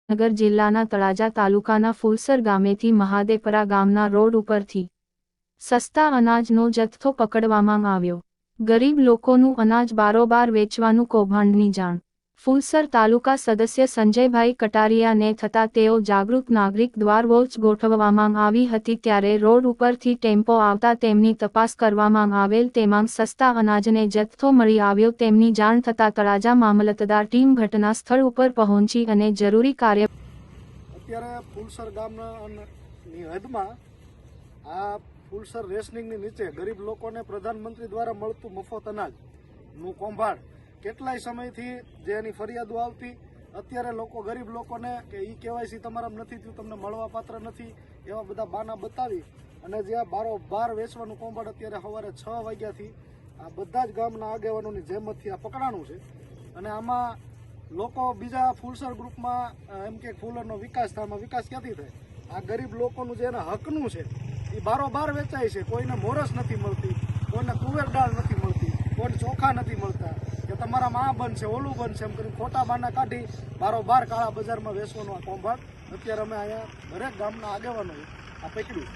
નગર જિલ્લાના તળાજા તાલુકાના ફૂલસર ગામેથી મહાદેપરા ગામના રોડ ઉપરથી સસ્તા અનાજનો જથ્થો પકડવામાં આવ્યો। ગરીબ લોકોનું અનાજ બારોબાર વેચવાનું કૌભાંડની જાણ ફૂલસર તાલુકા સદસ્ય સંજયભાઈ કટારિયાને થતાં તેઓ જાગૃત નાગરિક દ્વારા વોચ ગોઠવવામાં આવી હતી ત્યારે રોડ ઉપરથી ટેમ્પો આવતા તેમની તપાસ કરવામાં આવેલ તેમાં સસ્તા અનાજને જથ્થો મળી આવ્યો। તેમની જાણ થતાં તળાજા મામલતદાર ટીમ ઘટના સ્થળ ઉપર પહોંચી અને જરૂરી કાર્ય અત્યારે ફૂલસર ગામની હદમાં આ ફૂલસર રેશનિંગની નીચે ગરીબ લોકોને પ્રધાનમંત્રી દ્વારા મળતું મફત અનાજનું કૌભાંડ કેટલાય સમયથી જે એની ફરિયાદો આવતી અત્યારે લોકો ગરીબ લોકોને કે ઈ કેવાયસી તમારામાં નથી થયું તમને મળવા પાત્ર નથી એવા બધા બાના બતાવી અને જે આ બારોબાર વેચવાનું કૌભાંડ અત્યારે સવારે 6 વાગ્યાથી આ બધા જ ગામના આગેવાનોની જેમતથી આ પકડાણું છે અને આમાં લોકો બીજા ફૂલસર ગ્રુપમાં એમ કે ફૂલરનો વિકાસ થાય, વિકાસ ક્યાંથી થાય? આ ગરીબ લોકોનું જે એના હકનું છે એ બારોબાર વેચાય છે। કોઈને મોરસ નથી મળતી, કોઈને તુવેર દાળ નથી મળતી, કોઈને ચોખા નથી મળતા કે તમારામાં આ બનશે ઓલું બનશે એમ કરી ખોટા બાના કાઢી બારોબાર કાળા બજારમાં વેચવાનું આ કૌભાંડ અત્યારે અમે અહીંયા દરેક ગામના આગેવાનોએ આ પકડ્યું।